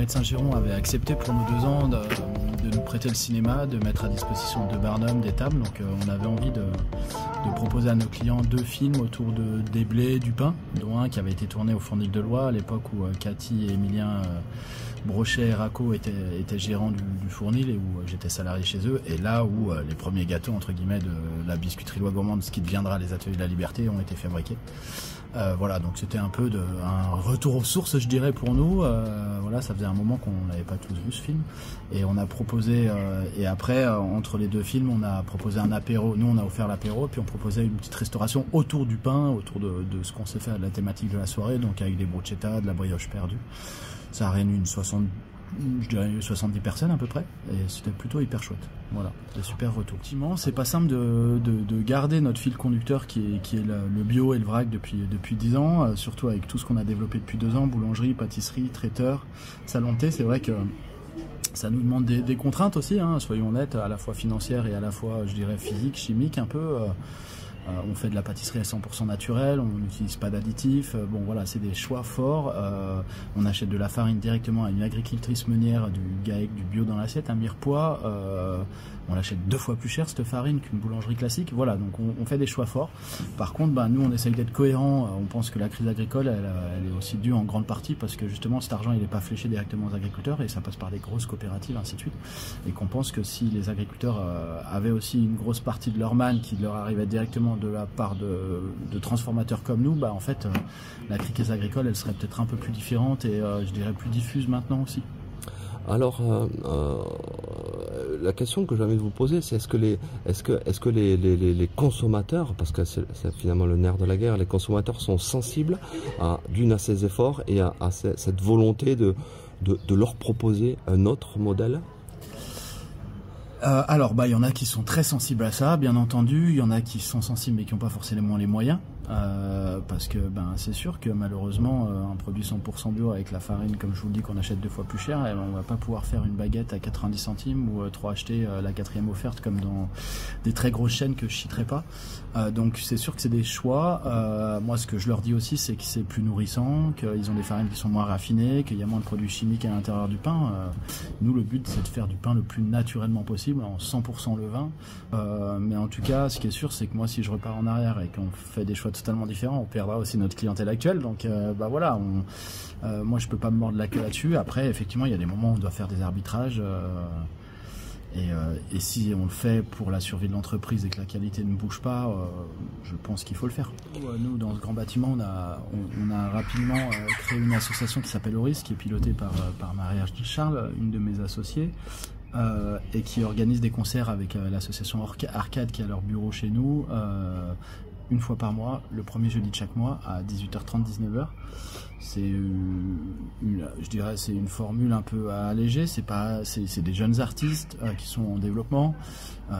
de Saint-Giron avait accepté pour nos 2 ans de nous prêter le cinéma, de mettre à disposition 2 barnums, des tables. Donc on avait envie de proposer à nos clients 2 films autour des blés, du pain, dont un qui avait été tourné au Fournil de Loire, à l'époque où Cathy et Emilien Brochet et Racco étaient gérants du Fournil et où j'étais salarié chez eux. Et là où les premiers gâteaux, entre guillemets, de la biscuiterie Loi Gourmande, ce qui deviendra les Ateliers de la Liberté, ont été fabriqués. Voilà, donc c'était un peu un retour aux sources, je dirais, pour nous. Voilà, ça faisait un moment qu'on n'avait pas tous vu ce film. Et on a proposé, et après, entre les 2 films, on a proposé un apéro. Nous, on a offert l'apéro, puis on proposait une petite restauration autour du pain, autour de ce qu'on sait faire, de la thématique de la soirée, donc avec des bruschettas, de la brioche perdue. Ça a réuni je dirais 70 personnes à peu près, et c'était plutôt hyper chouette. Voilà, des super retours. Effectivement, c'est pas simple de garder notre fil conducteur qui est le bio et le vrac depuis 10 ans, surtout avec tout ce qu'on a développé depuis 2 ans, boulangerie, pâtisserie, traiteur, salon de thé. C'est vrai que ça nous demande des contraintes aussi, hein, soyons honnêtes, à la fois financières et à la fois, je dirais, physiques, chimiques un peu. On fait de la pâtisserie à 100% naturelle, on n'utilise pas d'additifs. Bon voilà, c'est des choix forts. On achète de la farine directement à une agricultrice meunière du GAEC, du bio dans l'assiette, un mirepoix. On l'achète 2 fois plus cher cette farine qu'une boulangerie classique. Voilà, donc on fait des choix forts. Par contre, nous on essaye d'être cohérents. On pense que la crise agricole, elle est aussi due en grande partie parce que justement cet argent il n'est pas fléché directement aux agriculteurs et ça passe par des grosses coopératives, ainsi de suite. Et qu'on pense que si les agriculteurs avaient aussi une grosse partie de leur manne qui leur arrivait directement de la part de transformateurs comme nous, en fait la crise agricole elle serait peut-être un peu plus différente et je dirais plus diffuse maintenant aussi. Alors, la question que j'ai envie de vous poser, c'est est-ce que les consommateurs, parce que c'est finalement le nerf de la guerre, les consommateurs sont sensibles à ces efforts et à cette volonté de leur proposer un autre modèle? Alors, il y en a qui sont très sensibles à ça, bien entendu. Il y en a qui sont sensibles mais qui n'ont pas forcément les moyens. Parce que c'est sûr que malheureusement un produit 100% bio avec la farine, comme je vous le dis, qu'on achète 2 fois plus cher, on va pas pouvoir faire une baguette à 90 centimes ou 3 acheter la 4e offerte comme dans des très grosses chaînes que je citerai pas. Donc c'est sûr que c'est des choix. Moi ce que je leur dis aussi c'est que c'est plus nourrissant, qu'ils ont des farines qui sont moins raffinées, qu'il y a moins de produits chimiques à l'intérieur du pain. Nous le but c'est de faire du pain le plus naturellement possible, en 100% levain. Mais en tout cas ce qui est sûr c'est que moi si je repars en arrière et qu'on fait des choix totalement différent, on perdra aussi notre clientèle actuelle. Donc voilà, moi je peux pas me mordre la queue là-dessus. Après effectivement il y a des moments où on doit faire des arbitrages et si on le fait pour la survie de l'entreprise et que la qualité ne bouge pas, je pense qu'il faut le faire. Nous dans ce grand bâtiment on a rapidement créé une association qui s'appelle Auris, qui est pilotée par Marie Charles, une de mes associées, et qui organise des concerts avec l'association Arcade qui a leur bureau chez nous, une fois par mois, le premier jeudi de chaque mois à 18h30, 19h. Je dirais c'est une formule un peu allégée, c'est des jeunes artistes qui sont en développement,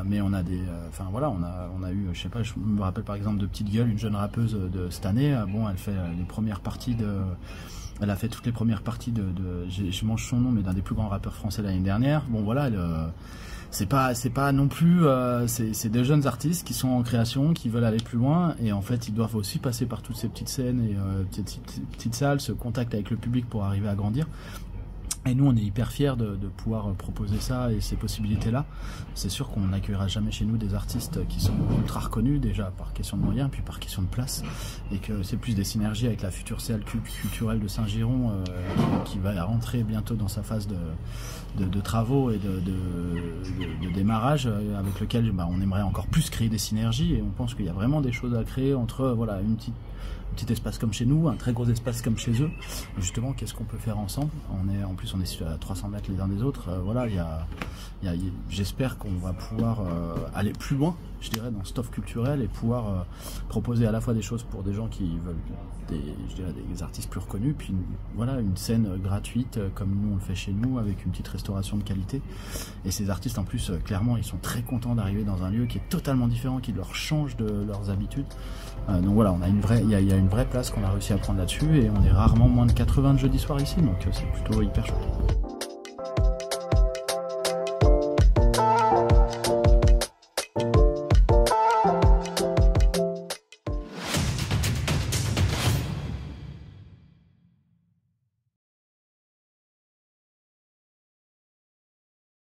mais on a on a eu, je sais pas, je me rappelle par exemple de Petite Gueule, une jeune rappeuse de cette année. Elle fait les premières parties elle a fait toutes les premières parties je mange son nom, mais d'un des plus grands rappeurs français l'année dernière. Bon voilà, c'est pas non plus, c'est des jeunes artistes qui sont en création, qui veulent aller plus loin, et en fait ils doivent aussi passer par toutes ces petites scènes et petites salles, ce contact avec le public pour arriver à grandir. Et nous, on est hyper fiers de pouvoir proposer ça et ces possibilités-là. C'est sûr qu'on n'accueillera jamais chez nous des artistes qui sont ultra reconnus, déjà par question de moyens, puis par question de place. Et que c'est plus des synergies avec la future salle culturelle de Saint-Giron qui va rentrer bientôt dans sa phase de travaux et de démarrage, avec lequel on aimerait encore plus créer des synergies. Et on pense qu'il y a vraiment des choses à créer entre un petit espace comme chez nous, un très gros espace comme chez eux. Et justement, qu'est-ce qu'on peut faire ensemble? En plus, on est à 300 mètres les uns des autres. Voilà, j'espère qu'on va pouvoir aller plus loin, je dirais, dans cette offre culturelle et pouvoir proposer à la fois des choses pour des gens qui veulent des artistes plus reconnus, puis une scène gratuite comme nous on le fait chez nous, avec une petite restauration de qualité. Et ces artistes en plus, clairement, ils sont très contents d'arriver dans un lieu qui est totalement différent, qui leur change de leurs habitudes. Donc voilà, il y a une vraie place qu'on a réussi à prendre là-dessus, et on est rarement moins de 80 jeudi soir ici, donc c'est plutôt hyper chouette.